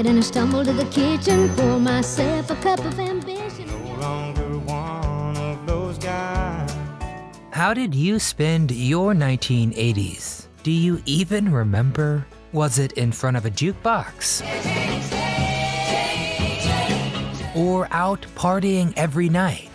bed and I stumble to the kitchen, pour myself a cup of ambition. No longer one of those guys. How did you spend your 1980s? Do you even remember? Was it in front of a jukebox? Or out partying every night?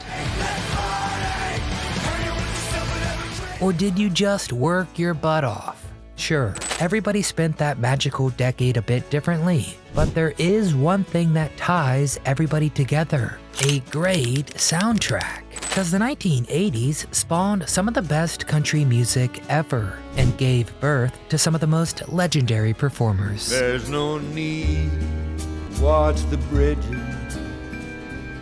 Or did you just work your butt off? Sure, everybody spent that magical decade a bit differently, but there is one thing that ties everybody together: a great soundtrack. Because the 1980s spawned some of the best country music ever and gave birth to some of the most legendary performers. There's no need to watch the bridges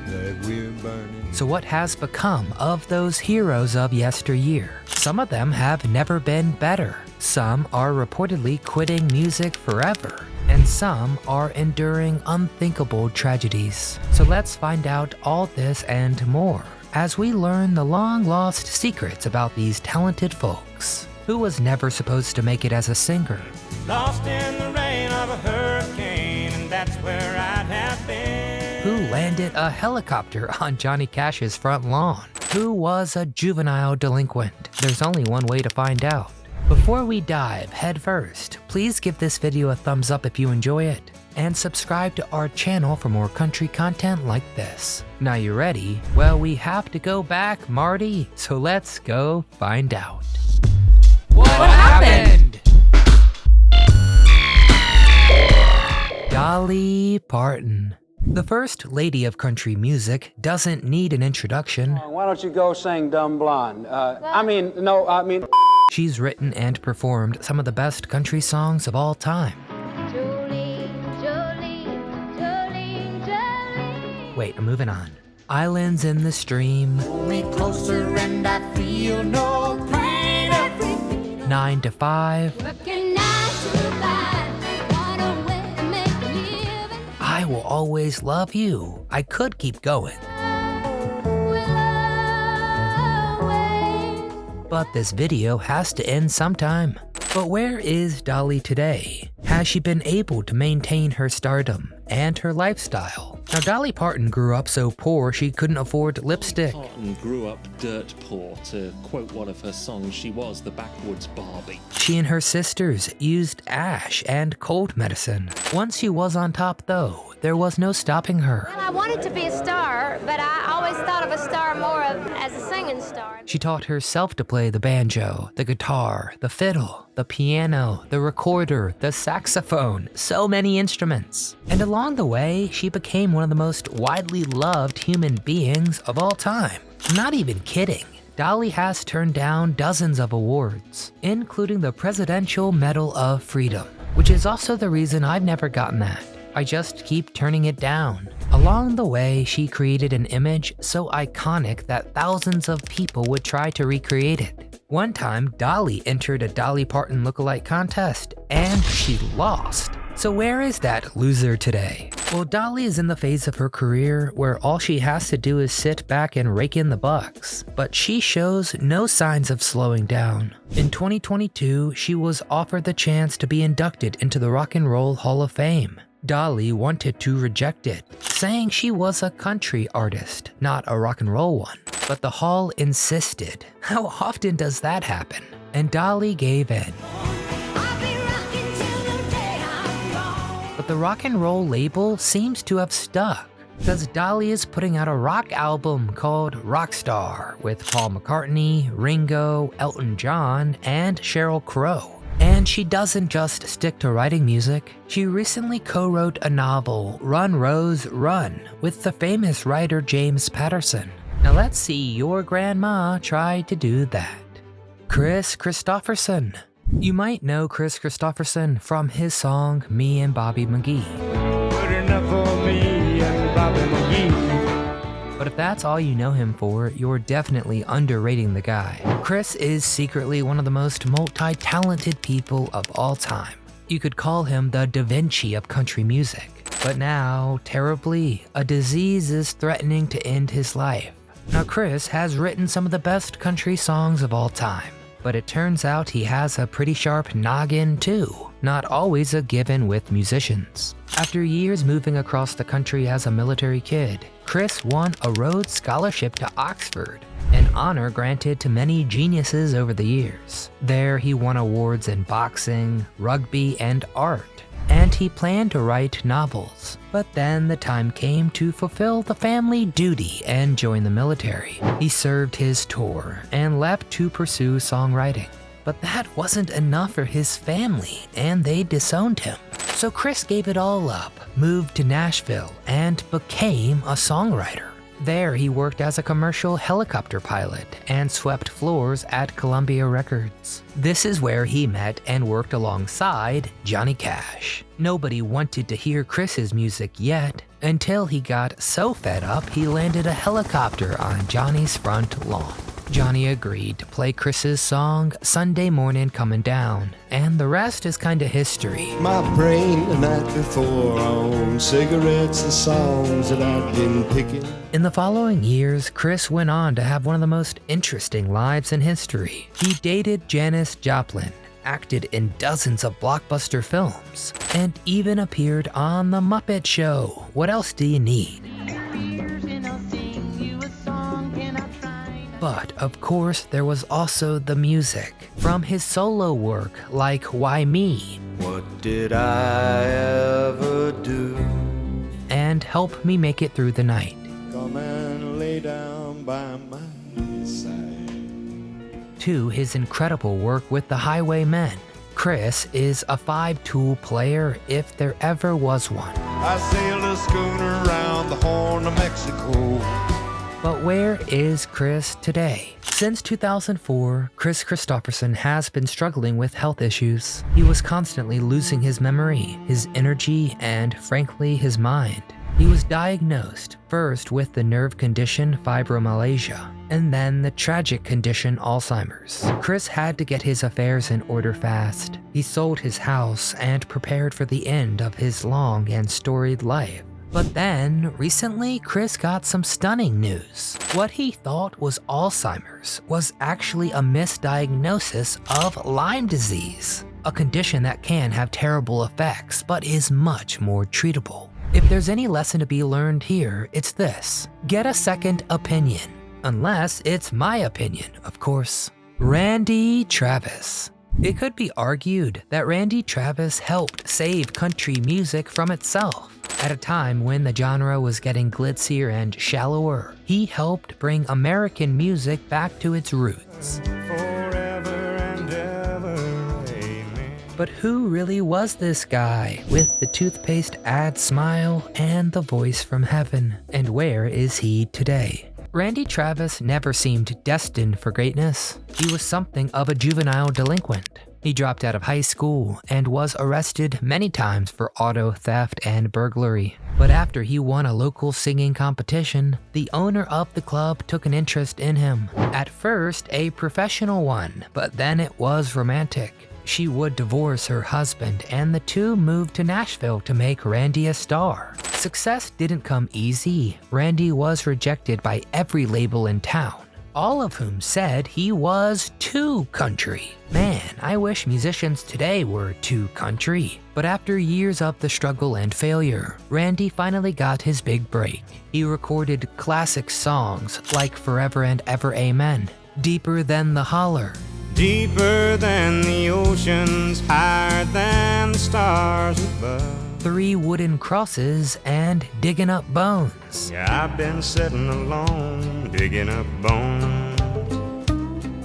that we're burning. So what has become of those heroes of yesteryear? Some of them have never been better. Some are reportedly quitting music forever. And some are enduring unthinkable tragedies. So let's find out all this and more as we learn the long-lost secrets about these talented folks. Who was never supposed to make it as a singer? Lost in the rain of a hurricane, and that's where I'd have been. Who landed a helicopter on Johnny Cash's front lawn? Who was a juvenile delinquent? There's only one way to find out. Before we dive headfirst, please give this video a thumbs up if you enjoy it, and subscribe to our channel for more country content like this. Now you ready? Well, we have to go back, Marty, so let's go find out. What happened? Dolly Parton. The first lady of country music doesn't need an introduction. Why don't you go sing Dumb Blonde? She's written and performed some of the best country songs of all time. Wait, I'm moving on. Islands in the Stream. Me closer and I feel no pain. 9 to 5. Working 9 to 5. What a way to make a living. I Will Always Love You. I could keep going. But this video has to end sometime. But where is Dolly today? Has she been able to maintain her stardom and her lifestyle? Now, Dolly Parton grew up so poor she couldn't afford lipstick. Parton grew up dirt poor. To quote one of her songs, she was the backwoods Barbie. She and her sisters used ash and cold medicine. Once she was on top though, there was no stopping her. Well, I wanted to be a star, but I always thought of a star more as a singing star. She taught herself to play the banjo, the guitar, the fiddle, the piano, the recorder, the saxophone, so many instruments. And along the way, she became one of the most widely loved human beings of all time. Not even kidding. Dolly has turned down dozens of awards, including the Presidential Medal of Freedom, which is also the reason I've never gotten that. I just keep turning it down. Along the way, she created an image so iconic that thousands of people would try to recreate it. One time, Dolly entered a Dolly Parton lookalike contest, and she lost. So where is that loser today? Well, Dolly is in the phase of her career where all she has to do is sit back and rake in the bucks, but she shows no signs of slowing down. In 2022, she was offered the chance to be inducted into the Rock and Roll Hall of Fame. Dolly wanted to reject it, saying she was a country artist, not a rock and roll one. But the hall insisted. How often does that happen? And Dolly gave in. But the rock and roll label seems to have stuck, because Dolly is putting out a rock album called Rockstar with Paul McCartney, Ringo, Elton John, and Sheryl Crow. And she doesn't just stick to writing music. She recently co-wrote a novel, Run Rose Run, with the famous writer James Patterson. Now let's see your grandma try to do that. Chris Christopherson. You might know Chris Christopherson from his song Me and Bobby McGee. Good enough for me and Bobby McGee. But if that's all you know him for, you're definitely underrating the guy. Chris is secretly one of the most multi-talented people of all time. You could call him the Da Vinci of country music. But now, terribly, a disease is threatening to end his life. Now, Chris has written some of the best country songs of all time, but it turns out he has a pretty sharp noggin too. not always a given with musicians. After years moving across the country as a military kid, Chris won a Rhodes Scholarship to Oxford, an honor granted to many geniuses over the years. There he won awards in boxing, rugby, and art, and he planned to write novels. But then the time came to fulfill the family duty and join the military. He served his tour and left to pursue songwriting. But that wasn't enough for his family, and they disowned him. So Chris gave it all up, moved to Nashville, and became a songwriter. There he worked as a commercial helicopter pilot and swept floors at Columbia Records. This is where he met and worked alongside Johnny Cash. Nobody wanted to hear Chris's music yet, until he got so fed up he landed a helicopter on Johnny's front lawn. Johnny agreed to play Chris's song Sunday Morning Comin' Down, and the rest is kinda history. My brain the night before on cigarettes and songs that I'd been picking. In the following years, Chris went on to have one of the most interesting lives in history. He dated Janis Joplin, acted in dozens of blockbuster films, and even appeared on The Muppet Show. What else do you need? But of course, there was also the music. From his solo work like Why Me? What did I ever do? And Help Me Make It Through the Night. Come and lay down by my side. To his incredible work with the Highwaymen. Chris is a five-tool player if there ever was one. I sailed a schooner around the Horn of Mexico. But where is Chris today? Since 2004, Chris Christopherson has been struggling with health issues. He was constantly losing his memory, his energy, and frankly, his mind. He was diagnosed first with the nerve condition fibromyalgia, and then the tragic condition Alzheimer's. Chris had to get his affairs in order fast. He sold his house and prepared for the end of his long and storied life. But then, recently, Chris got some stunning news. What he thought was Alzheimer's was actually a misdiagnosis of Lyme disease, a condition that can have terrible effects but is much more treatable. If there's any lesson to be learned here, it's this: get a second opinion. Unless it's my opinion, of course. Randy Travis. It could be argued that Randy Travis helped save country music from itself. At a time when the genre was getting glitzier and shallower, he helped bring American music back to its roots. Forever and ever, amen. But who really was this guy with the toothpaste ad smile and the voice from heaven? And where is he today? Randy Travis never seemed destined for greatness. He was something of a juvenile delinquent. He dropped out of high school and was arrested many times for auto theft and burglary. But after he won a local singing competition, the owner of the club took an interest in him. At first, a professional one, but then it was romantic. She would divorce her husband, and the two moved to Nashville to make Randy a star. Success didn't come easy. Randy was rejected by every label in town, all of whom said he was too country. Man, I wish musicians today were too country. But after years of the struggle and failure, Randy finally got his big break. He recorded classic songs like Forever and Ever Amen, Deeper Than the Holler, Deeper than the oceans, higher than the stars above. Three Wooden Crosses, and Digging Up Bones. Yeah, I've been sitting alone, digging up bones.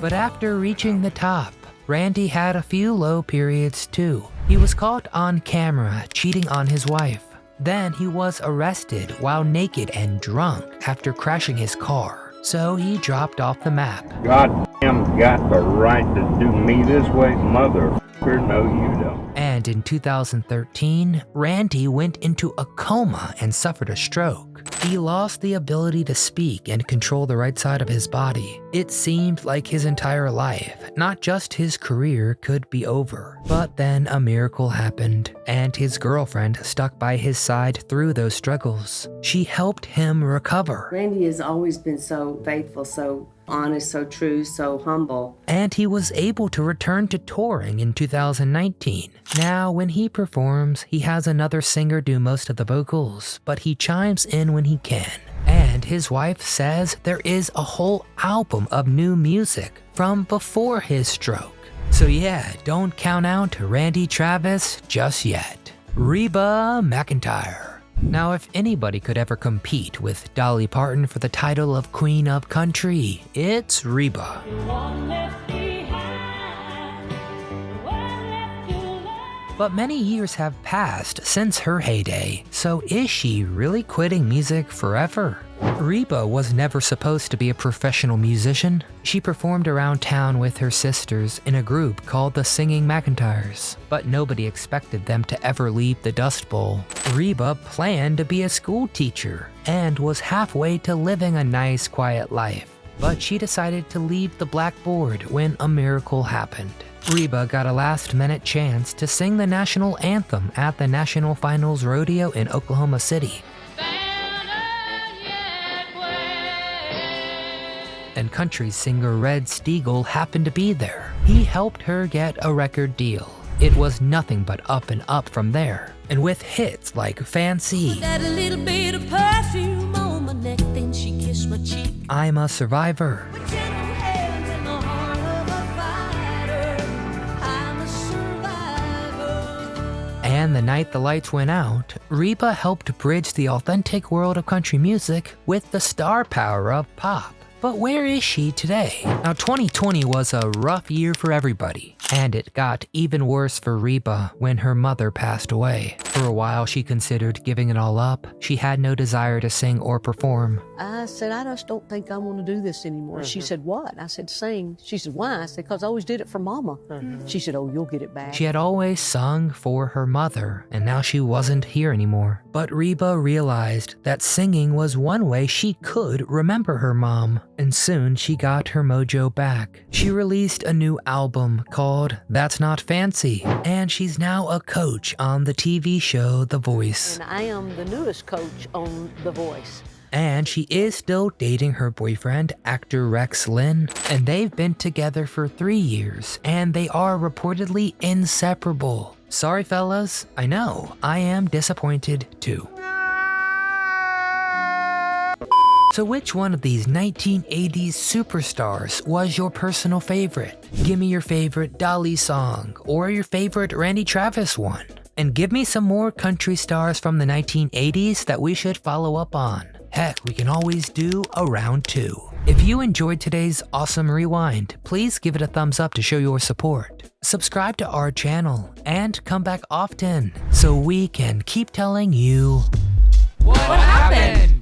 But after reaching the top, Randy had a few low periods too. He was caught on camera cheating on his wife. Then he was arrested while naked and drunk after crashing his car. So he dropped off the map. Goddamn got the right to do me this way, motherfucker. No, you don't. And in 2013, Randy went into a coma and suffered a stroke. He lost the ability to speak and control the right side of his body. It seemed like his entire life, not just his career, could be over. But then a miracle happened, and his girlfriend stuck by his side through those struggles. She helped him recover. Randy has always been so faithful, so honest, so true, so humble. And he was able to return to touring in 2019. Now, when he performs, he has another singer do most of the vocals, but he chimes in when he can. And his wife says there is a whole album of new music from before his stroke. So yeah, don't count out Randy Travis just yet. Reba McEntire. Now, if anybody could ever compete with Dolly Parton for the title of Queen of Country, it's Reba. But many years have passed since her heyday, so is she really quitting music forever? Reba was never supposed to be a professional musician. She performed around town with her sisters in a group called the Singing McIntyres, but nobody expected them to ever leave the Dust Bowl. Reba planned to be a school teacher and was halfway to living a nice, quiet life, but she decided to leave the blackboard when a miracle happened. Reba got a last-minute chance to sing the national anthem at the National Finals Rodeo in Oklahoma City. And country singer Red Steagall happened to be there. He helped her get a record deal. It was nothing but up and up from there. And with hits like Fancy, Got a little bit of perfume on my neck, then she kissed my cheek. I'm a Survivor, With gentle hands in the heart of a fighter, I'm a survivor. and The Night the Lights Went Out, Reba helped bridge the authentic world of country music with the star power of pop. But where is she today? Now, 2020 was a rough year for everybody, and it got even worse for Reba when her mother passed away. For a while, she considered giving it all up. She had no desire to sing or perform. I said, I just don't think I want to do this anymore. She said, what? I said, sing. She said, why? I said, because I always did it for Mama. She said, oh, you'll get it back. She had always sung for her mother, and now she wasn't here anymore. But Reba realized that singing was one way she could remember her mom, and soon she got her mojo back. She released a new album called That's Not Fancy, and she's now a coach on the TV show The Voice. And I am the newest coach on The Voice. And she is still dating her boyfriend, actor Rex Lynn, and they've been together for 3 years, and they are reportedly inseparable. Sorry fellas, I know, I am disappointed too. So which one of these 1980s superstars was your personal favorite? Give me your favorite Dolly song, or your favorite Randy Travis one. And give me some more country stars from the 1980s that we should follow up on. Heck, we can always do a round 2. If you enjoyed today's awesome rewind, please give it a thumbs up to show your support. Subscribe to our channel and come back often so we can keep telling you What happened?